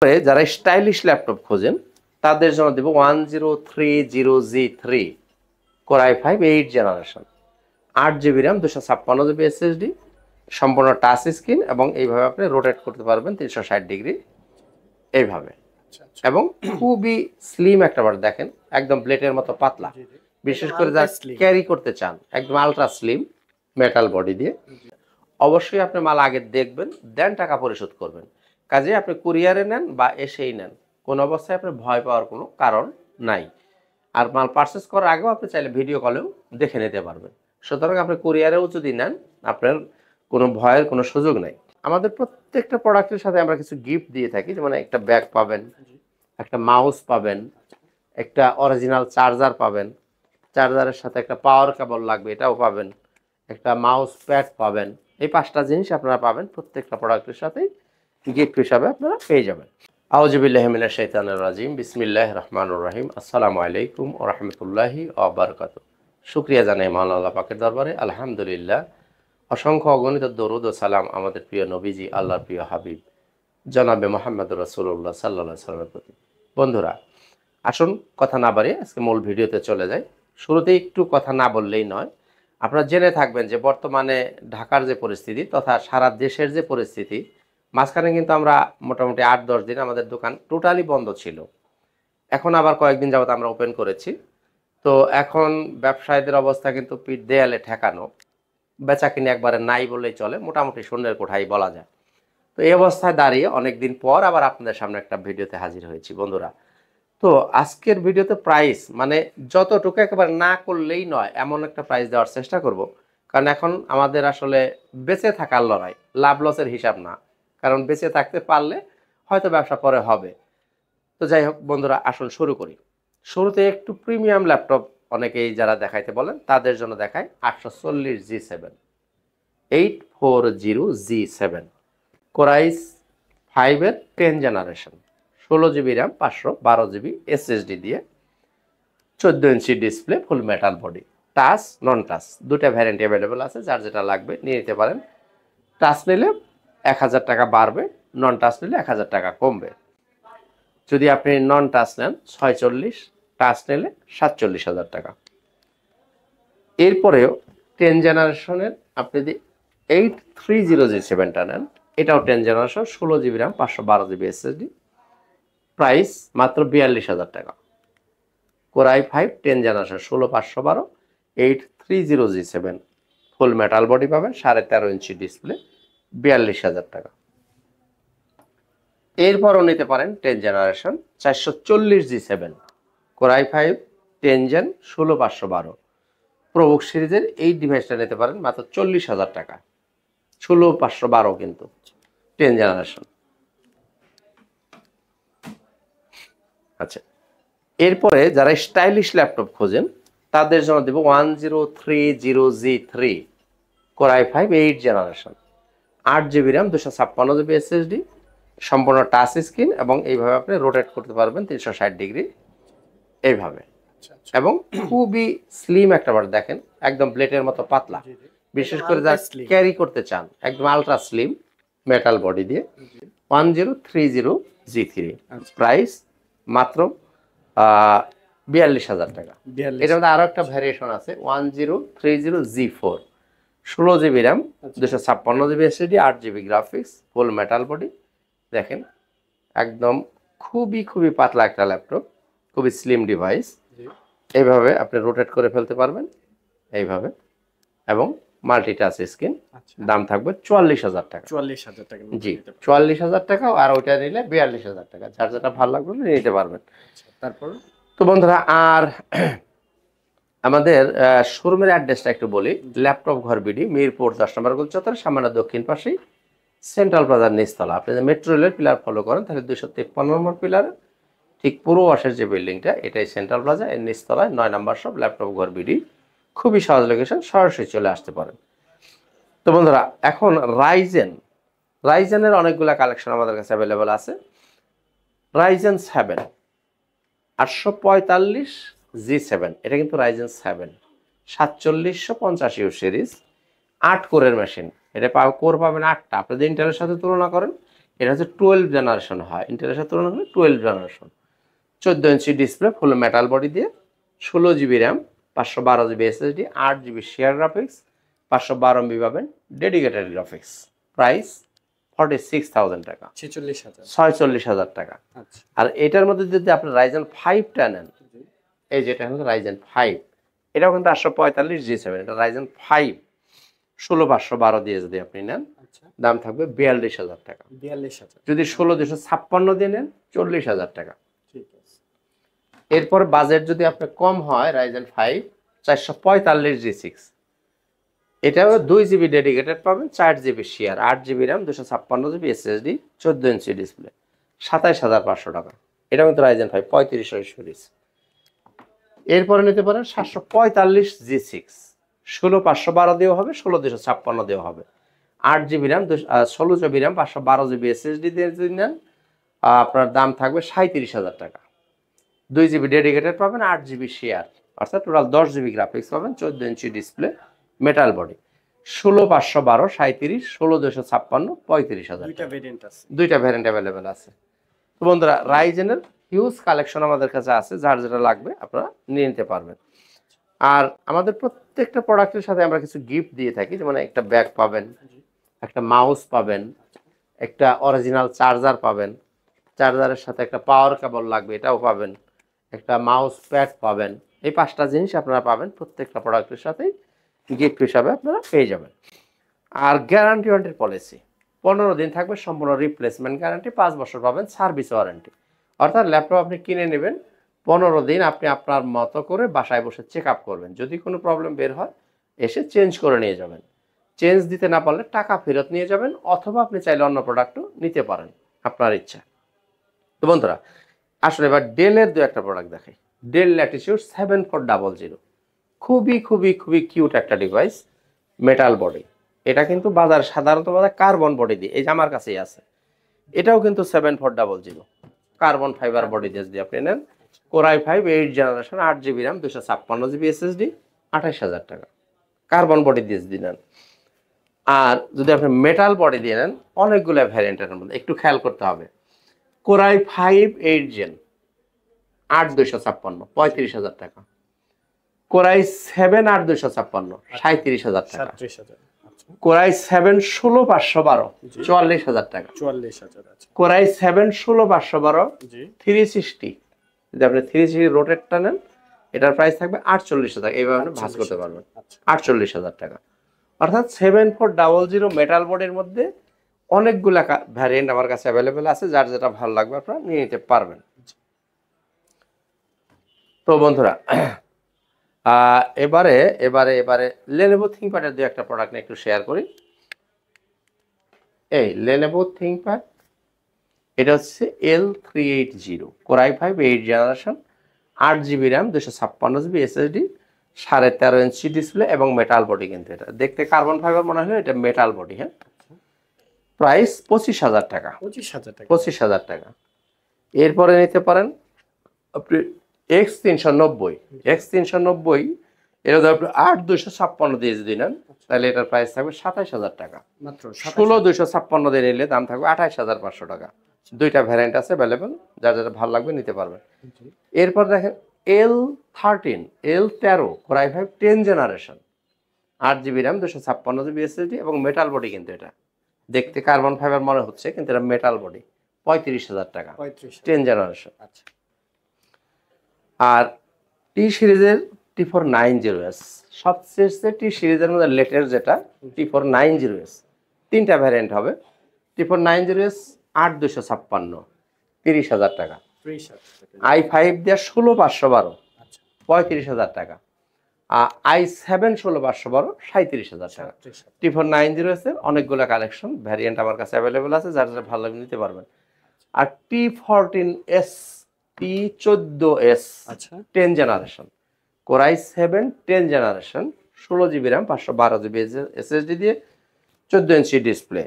যারা stylish laptop খোঁজেন তাদের জন্য দেব 1030G3 Core i5 8 generation 8GB RAM 256GB SSD সম্পূর্ণ টাচ স্ক্রিন এবং এইভাবে আপনি রোটেট করতে পারবেন 360 ডিগ্রি এইভাবে এবং খুবই স্লিম একটা বার দেখেন একদম ব্লেডের মতো পাতলা বিশেষ করে যারা ক্যারি করতে চান একদম আলট্রা স্লিম মেটাল বডি দিয়ে অবশ্যই আপনি মাল আগে দেখবেন দেন টাকা পরিশোধ করবেন কাজে আপনি কুরিয়ারে নেন বা এসেই নেন কোন অবস্থায় আপনি ভয় পাওয়ার কোনো কারণ নাই আর মাল পারচেজ করার আগেও আপনি চাইলে ভিডিও কলেও দেখে নিতে পারবেন সুতরাং আপনি কুরিয়ারেও যদি নেন আপনার কোনো ভয়ের কোনো সুযোগ নাই আমাদের প্রত্যেকটা প্রোডাক্টের সাথে আমরা কিছু গিফট দিয়ে থাকি যেমন একটা ব্যাগ পাবেন একটা মাউস পাবেন একটা অরিজিনাল চার্জার পাবেন চার্জারের সাথে একটা পাওয়ার কেবল লাগবে এটাও পাবেন একটা মাউস প্যাড পাবেন এই পাঁচটা জিনিস আপনারা পাবেন প্রত্যেকটা প্রোডাক্টের সাথেই গিফট হিসাবে আপনারা পেয়ে যাবেন আউযু বিল্লাহি মিনাশ শাইতানির রাজিম বিসমিল্লাহির রহমানির রহিম আসসালামু আলাইকুম ওয়া রাহমাতুল্লাহি ওয়া বারাকাতুহু শুকরিয়া জানাই মহান আল্লাহ পাকের দরবারে আলহামদুলিল্লাহ অসংখ্য অগণিত দরুদ ও সালাম আমাদের প্রিয় নবীজি আল্লাহর প্রিয় হাবিব জনাবে মুহাম্মদুর রাসূলুল্লাহ সাল্লাল্লাহু আলাইহি ওয়াসাল্লামের প্রতি বন্ধুরা আসুন কথা না বাড়িয়ে আজকে মূল ভিডিওতে চলে যাই শুরুতে একটু কথা না বললেই নয় আপনারা জেনে থাকবেন যে বর্তমানে ঢাকার যে পরিস্থিতি তথা সারা দেশের যে পরিস্থিতি মাঝখানে কিন্তু আমরা মোটামুটি 8-10 দিন আমাদের দোকান টোটালি বন্ধ ছিল এখন আবার কয়েকদিন যাবত আমরা ওপেন করেছি তো এখন ব্যবসায়ীদের অবস্থা কিন্তু পিঠ দেয়ালে ঠেকানো বেচা কিনে একবারে নাই বললেই চলে মোটামুটি শূন্যের কোঠাই বলা যায় তো এই অবস্থায় দাঁড়িয়ে অনেকদিন পর আবার আপনাদের সামনে একটা ভিডিওতে হাজির হয়েছি বন্ধুরা তো আজকের ভিডিওতে প্রাইস মানে যতটুকু একেবারে না করলেই নয় এমন একটা প্রাইস দেওয়ার চেষ্টা করব কারণ এখন আমাদের আসলে বেঁচে থাকার লড়াই লাভ লসের হিসাব না কারণ বেঁচে থাকতে পারলে হয়তো ব্যবসা পরে হবে তো যাই হোক বন্ধুরা আসুন শুরু করি শুরুতে একটু প্রিমিয়াম ল্যাপটপ অনেকেই যারা দেখাইতে বলেন তাদের জন্য দেখায় 840G7 840G7 Core i5 এর 10 generation 16GB RAM 512GB SSD দিয়ে 14 inch display full metal body touch non touch দুটো ভ্যারিয়েন্ট অ্যাভেলেবল আছে যার যেটা লাগবে নিয়ে নিতে পারেন টাচ নিলে 1000 টাকা বাড়বে নন টাচ নিলে 1000 টাকা কমবে যদি আপনি নন টাচ নেন 46 টাচ নিলে 47,000 টাকা এরপরেও 10 জেনারেশনের আপনি যদি 830G7টা নেন এটাও 10 generation 16GB RAM 512GB SSD price মাত্র 42,000 টাকা Core i5 10 জেনারেশন 16512 830G7 ফুল মেটাল বডি পাবেন 13.5 ইঞ্চি ডিসপ্লে 42,000 টাকা এরপরও নিতে পারেন 10 generation 440G7 Core i5 10 gen 16512 ProBook সিরিজের এই ডিভাইসটা নিতে পারেন মাত্র 40,000 টাকা 16512 কিন্তু 10 জেনারেশন আচ্ছা এরপরে যারা স্টাইলিশ ল্যাপটপ খোঁজেন তাদের জন্য দেব 1030G3 Core i5 8 generation 8GB RAM 256GB SSD সম্পূর্ণ টাচ স্ক্রিন এবং এইভাবে আপনি রোটেট করতে পারবেন 360 ডিগ্রি এইভাবে এবং খুবই স্লিম একটা বার দেখেন একদম ব্লেডের মতো পাতলা বিশেষ করে যারা ক্যারি করতে চান একদম আলট্রা স্লিম মেটাল বডি দিয়ে 1030G3 প্রাইস মাত্র 42,000 টাকা এটার মধ্যে আরো একটা ভ্যারিয়েশন আছে 1030G4 16GB RAM 256GB SSD 8GB graphics ফুল মেটাল বডি দেখেন একদম খুবই পাতলা একটা ল্যাপটপ খুবই স্লিম ডিভাইস এইভাবে আপনি রোটেট করে ফেলতে পারবেন এইভাবে এবং মাল্টি টাচ স্ক্রিন দাম থাকবে 44,000 টাকা 44,000 টাকা জি 44,000 টাকা আর ওইটা নিলে 42,000 টাকা যার যেটা ভালো লাগবে নিতে পারবেন তারপর তো বন্ধুরা আর আমাদের শোরুমের অ্যাড্রেসটা একটু বলি ল্যাপটপ ঘর বিডি মিরপুর 10 নম্বর গোল চত্বর সামান্য দক্ষিণ পাশেই সেন্ট্রাল প্লাজার নিচতলা আপনি যদি মেট্রো রেলের পিলার ফলো করেন তাহলে 253 নম্বর পিলার ঠিক পুরো ওয়াশের যে বিল্ডিংটা এটাই সেন্ট্রাল প্লাজা এর নিচতলায় 9 নম্বর শপ ল্যাপটপ ঘর বিডি খুবই সহজ লোকেশন সরাসরি চলে আসতে পারেন তো বন্ধুরা এখন রাইজেনের অনেকগুলো কালেকশন আমাদের কাছে অ্যাভেলেবল আছে রাইজেন 7 845G7 এটা কিন্তু রাইজেন 7 4750 সিরিজ 8 কোরের মেশিন এটা কোর পাবেন 8টা আপনি যদি ইন্টেলের সাথে তুলনা করেন এটা হচ্ছে 12 জেনারেশন হয়, ইন্টেলের সাথে তুলনা করলে 12 generation. 14 inch display, full metal body দিয়ে, 16 GB RAM, 512 GB SSD, 8 GB share graphics, 512 MB পাবেন ডেডিকেটেড গ্রাফিক্স। প্রাইস 46,000 টাকা, 46,000 টাকা। আর এটার মধ্যে যদি আপনি রাইজেন 5টা নেন, এই যেটা হচ্ছে রাইজেন 5, এটাও কিন্তু 845 G7, এটা রাইজেন 5 16512 দিয়ে যদি আপনি নেন, দাম থাকবে 42,000 টাকা। 42,000। যদি 16256 দিয়ে নেন 40,000 টাকা। এরপর বাজেট যদি আপনার কম হয়, রাইজেন 5 445 G6, এটাও 2 জিবি ডেডিকেটেড পাবেন, 4 GB share, 8 GB RAM, 256 GB SSD, 14 inch display, 27,500 টাকা। এটা কিন্তু রাইজেন 5 3500 সিরিজ। এরপরে নিতে পারেন 745 G6, 16512 দেওয়া হবে, 16256 দেওয়া হবে, 8 GB RAM, 16 GB RAM, 512 GB SSD দিয়ে যদি নেন, আপনার দাম থাকবে 37,000 টাকা। 2 জিবি ডেডিকেটেড পাবেন, 8 জিবি শেয়ার, অর্থাৎ টোটাল 10 জিবি গ্রাফিক্স পাবেন, 14 ইঞ্চি ডিসপ্লে, মেটাল বডি, 16512, 37, 16256, 35,000। দুইটা ভ্যারিয়েন্ট অ্যাভেলেবেল আছে। তো বন্ধুরা, রাইজেনের হিউজ কালেকশন আমাদের কাছে আছে, যার যেটা লাগবে আপনারা নিয়ে নিতে পারবেন। আর আমাদের প্রত্যেকটা প্রোডাক্টের সাথে আমরা কিছু গিফট দিয়ে থাকি, যেমন একটা ব্যাগ পাবেন, একটা মাউস পাবেন, একটা অরিজিনাল চার্জার পাবেন, চার্জারের সাথে একটা পাওয়ার কেবল লাগবে, এটাও পাবেন, একটা মাউস প্যাড পাবেন। এই 5টা জিনিস আপনারা পাবেন প্রত্যেকটা প্রোডাক্টের সাথেই গিফট হিসাবে আপনারা পেয়ে যাবেন। আর গ্যারান্টি ওয়ারেন্টির পলিসি 15 দিন থাকবে, সম্পূর্ণ রিপ্লেসমেন্ট গ্যারান্টি, 5 বছর পাবেন সার্ভিস ওয়ারেন্টি। অর্থাৎ ল্যাপটপ আপনি কিনে নেবেন, 15 দিন আপনি আপনার মতো করে বাসায় বসে চেক আপ করবেন, যদি কোনো প্রবলেম বের হয় এসে চেঞ্জ করে নিয়ে যাবেন। চেঞ্জ দিতে না পারলে টাকা ফেরত নিয়ে যাবেন, অথবা আপনি চাইলে অন্য প্রোডাক্টও নিতে পারেন, আপনার ইচ্ছা। তো বন্ধুরা, আসলে এবার ডেলের দু একটা প্রোডাক্ট দেখাই। ডেল ল্যাটিটিউড 7400, খুবই খুবই খুবই কিউট একটা ডিভাইস, মেটাল বডি। এটা কিন্তু বাজার সাধারণত বাজার কার্বন বডি দিয়ে, এই যে আমার কাছেই আছে, এটাও কিন্তু 7400 কার্বন ফাইবার বডি দিয়ে যদি আপনি নেন, core i 5 8 generation, 8 GB RAM, 256 GB SSD, 28,000 টাকা কার্বন বডি দিয়ে যদি নেন। আর যদি আপনি মেটাল বডি দিয়ে নেন, অনেকগুলো ভ্যারিয়েন্টের মধ্যে একটু খেয়াল করতে হবে। কোরাই 5 8 জেন, 8256, 35,000 টাকা। কোরাই 7 8256, 37,000 টাকা। কোরাই 7 16512, 44,000 টাকা। কোরাই 7 16512 360, যদি আপনি 360 রোটেটটা নেন, এটার প্রাইস থাকবে 48,000 টাকা। এইভাবে আপনি ভাঁজ করতে পারবেন, 48,000 টাকা। অর্থাৎ 7400 মেটাল বডির মধ্যে অনেকগুলা ভ্যারিয়েন্ট আমার কাছে অ্যাভেলেবেল আছে, যার যেটা ভালো লাগবে আপনারা নিয়ে নিতে পারবেন। তো বন্ধুরা, এবারে এবারে এবারে লেনোভো থিংকপ্যাডের দু একটা প্রোডাক্ট নিয়ে একটু শেয়ার করি। এই লেনোভো থিংকপ্যাড, এটা হচ্ছে L380, core i 5 8 generation, 8 GB RAM, 256 GB SSD, 13.5 inch display এবং মেটাল বডি। কিন্তু এটা দেখতে কার্বন ফাইবার মনে হয়, এটা মেটাল বডি। হ্যাঁ, প্রাইস 25,000 টাকা। 25,000 টাকা। এরপরে নিতে পারেন আপনি X390, এটা যদি আপনি 8,256 দিয়ে যদি নেন, তাহলে এটার প্রাইস থাকবে 27,000 টাকা। মাত্র 16,256 দিয়ে নিলে দাম থাকবে 28,500 টাকা। দুইটা ভ্যারিয়েন্ট আছে অ্যাভেলেবেল, যার যেটা ভালো লাগবে নিতে পারবেন। এরপর দেখেন L13 core i 5 10 generation, 8 GB RAM, 256 GB SSD এবং মেটাল বডি। কিন্তু এটা দেখতে কার্বন ফাইবার মনে হচ্ছে, কিন্তু এটা মেটাল বডি, 35,000 টাকা, 10 জেনারেশন। আর টি সিরিজের T490S, সবচেয়ে টি সিরিজের মধ্যে লেটেস্ট যেটা T490S, 3টা ভ্যারিয়েন্ট হবে। T490S 8,256, 30,000 টাকা। i5 দিয়ে 16,512, 35,000 টাকা। i7 16,512, 37,000 টাকা। T490S এর অনেকগুলো কালেকশন ভ্যারিয়েন্ট আমার কাছে অ্যাভেলেবেল আছে, যার যেটা ভালো লাগবে নিতে পারবেন। আর T14S, T14S 10 generation, core i 7 10 generation, 16 GB RAM, 512 GB SSD দিয়ে, 14 ইঞ্চি ডিসপ্লে।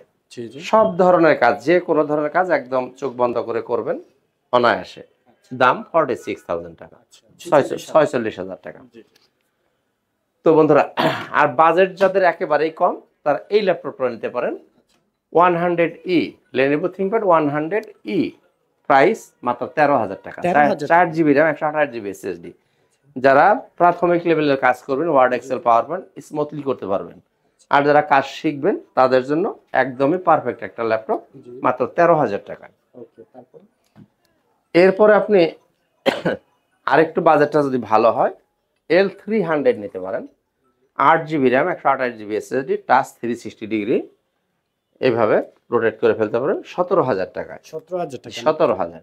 সব ধরনের কাজ, যে কোনো ধরনের কাজ একদম চোখ বন্ধ করে করবেন অনায়াসে। দাম 46,000 টাকা, 46,000 টাকা। তো বন্ধুরা, আর বাজেট যাদের একেবারেই কম, তারা এই ল্যাপটপটা নিতে পারেন। 100E Lenovo ThinkPad 100E price মাত্র 13,000 টাকা। 4GB RAM 128GB SSD। যারা প্রাথমিক লেভেলের কাজ করবেন, Word Excel PowerPoint smoothly করতে পারবেন, আর যারা কাজ শিখবেন তাদের জন্য একদমই পারফেক্ট একটা ল্যাপটপ মাত্র 13,000 টাকা। এরপরে আপনি আরেকটু বাজেটটা যদি ভালো হয় L300 নিতে পারেন। 8GB RAM 128GB SSD, touch 360 degree, এইভাবে রোটেট করে ফেলতে পারেন 17,000 টাকায়। 17,000।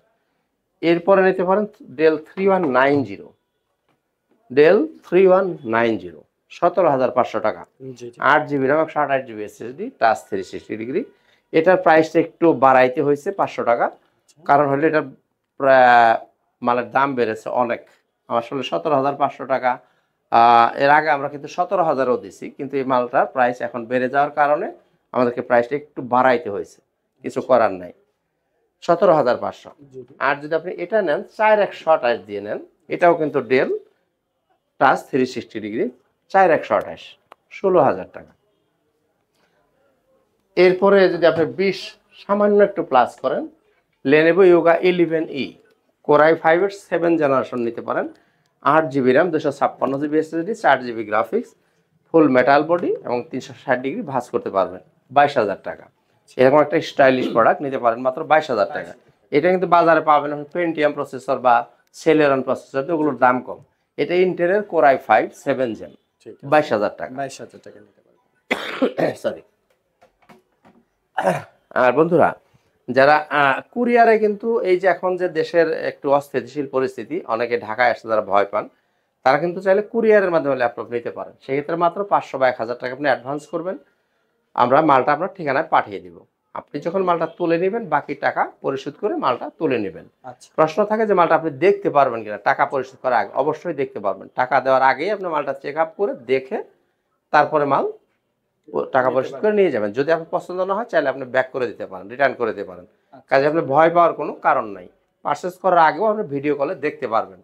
এরপরে নিতে পারেন ডেল 3190, ডেল 3190 17,500 টাকা। 8GB RAM 128GB SSD, touch 360 degree. এটার প্রাইসটা একটু বাড়াইতে হয়েছে 500 টাকা, কারণ হলো এটা মালের দাম বেড়েছে অনেক। আসলে 17,500 টাকা, এর আগে আমরা কিন্তু 17,000ও দিছি, কিন্তু এই মালটার প্রাইস এখন বেড়ে যাওয়ার কারণে আমাদেরকে প্রাইসটা একটু বাড়াইতে হয়েছে, কিছু করার নাই। 17,500। আর যদি আপনি এটা নেন 4128 দিয়ে নেন, এটাও কিন্তু ডেল, টাচ 360 ডিগ্রি, 4128, 16,000 টাকা। এরপরে যদি আপনি 20 সামান্য একটু প্লাস করেন, Lenovo Yoga 11E Core i5 এর 7 জেনারেশন নিতে পারেন। 8GB RAM 256GB SSD, 4GB graphics, ফুল মেটাল বডি এবং 360 ডিগ্রি ভাঁজ করতে পারবেন। 22,000 টাকা। এরকম একটা স্টাইলিশ প্রোডাক্ট নিতে পারেন মাত্র 22,000 টাকা। এটা কিন্তু বাজারে পাবেন পেন্টিয়াম প্রসেসর বা সেলেরন প্রসেসর, ওগুলোর দাম কম। এটা ইন্টেলের Core i5 7 জেন, 22,000 টাকা। 22,000 টাকা নিতে পারবেন। সরি। আর বন্ধুরা, যারা কুরিয়ারে কিন্তু এই যে এখন যে দেশের একটু অস্থিতিশীল পরিস্থিতি, অনেকে ঢাকায় আসতে যারা ভয় পান, তারা কিন্তু চাইলে কুরিয়ারের মাধ্যমে ল্যাপটপ নিতে পারেন। সেক্ষেত্রে মাত্র 500 বা 1,000 টাকা আপনি অ্যাডভান্স করবেন, আমরা মালটা আপনার ঠিকানায় পাঠিয়ে দিব। আপনি যখন মালটা তুলে নেবেন, বাকি টাকা পরিশোধ করে মালটা তুলে নেবেন। প্রশ্ন থাকে যে মালটা আপনি দেখতে পারবেন কিনা টাকা পরিশোধ করার আগে। অবশ্যই দেখতে পারবেন। টাকা দেওয়ার আগেই আপনি মালটা চেক আপ করে দেখে তারপরে মাল টাকা পরিশোধ করে নিয়ে যাবেন। যদি আপনার পছন্দ না হয়, চাইলে আপনি ব্যাক করে দিতে পারেন, রিটার্ন করে দিতে পারেন। কাজে আপনি ভয় পাওয়ার কোনো কারণ নাই। পারচেস করার আগেও আপনি ভিডিও কলে দেখতে পারবেন।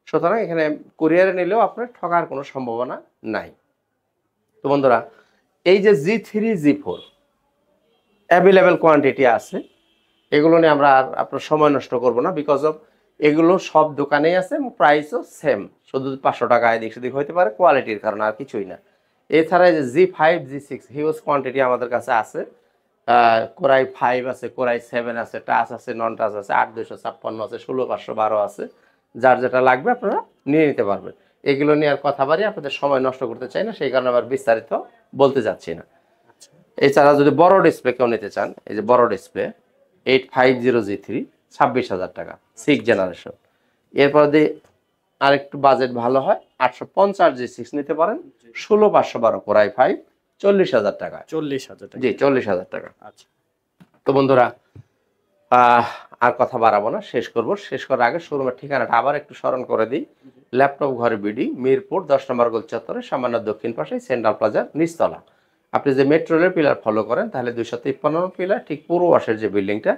সুতরাং এখানে কুরিয়ারে নিলেও আপনার ঠকার কোনো সম্ভাবনা নাই। তো বন্ধুরা, এই যে G3 G4 অ্যাভেলেবেল কোয়ান্টিটি আছে, এগুলো নিয়ে আমরা আর আপনার সময় নষ্ট করব না, বিকজ অফ এগুলো সব দোকানেই আছে এবং প্রাইসও সেম, শুধু 500 টাকা এদিক সেদিক হইতে পারে কোয়ালিটির কারণে, আর কিছুই না। এছাড়া যে G5 G6 হিউজ কোয়ান্টিটি আমাদের কাছে আছে। Core i5 আছে, Core i7 আছে, টাচ আছে, নন টাচ আছে, 8,256 আছে, 16,512 আছে। যার যেটা লাগবে আপনারা নিয়ে নিতে পারবেন। এগুলো নিয়ে আর কথা বাড়ি আপনাদের সময় নষ্ট করতে চাই না, সেই কারণে আবার বিস্তারিত বলতে যাচ্ছি না। এছাড়া যদি বড় ডিসপ্লে কেউ নিতে চান, এই যে বড় ডিসপ্লে 850G3 26,000 টাকা, 6 জেনারেশন। এরপর দিয়ে আরেকটু বাজেট ভালো হয় 850G6 নিতে পারেন, 16,512 Core i5, 40,000 টাকা। 40,000 টাকা। জি, 40,000 টাকা। আচ্ছা, তো বন্ধুরা, আর কথা বাড়াবো না, শেষ করব। শেষ করার আগে শোরুমের ঠিকানাটা আবার একটু স্মরণ করে দিই। ল্যাপটপ ঘরে বিডি, মিরপুর 10 নম্বর গোল চত্বরে সামান্য দক্ষিণ পাশে সেন্ট্রাল প্লাজার নিচতলা। আপনি যে মেট্রো রেলের পিলার ফলো করেন, তাহলে 253 নম্বর পিলার ঠিক পূর্ব পাশের যে বিল্ডিংটা,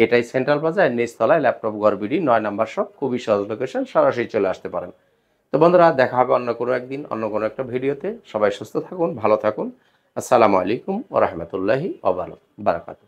এটাই সেন্ট্রাল প্লাজা, এর নিচতলায় ল্যাপটপ ঘর বিডি 9 নম্বর শপ। খুবই সহজ লোকেশন, সরাসরি চলে আসতে পারেন। তো বন্ধুরা, দেখা হবে অন্য কোনো একদিন, অন্য কোনো একটা ভিডিওতে। সবাই সুস্থ থাকুন, ভালো থাকুন। আসসালামু আলাইকুম ওয়া রাহমাতুল্লাহি ওয়া বারাকাতুহু।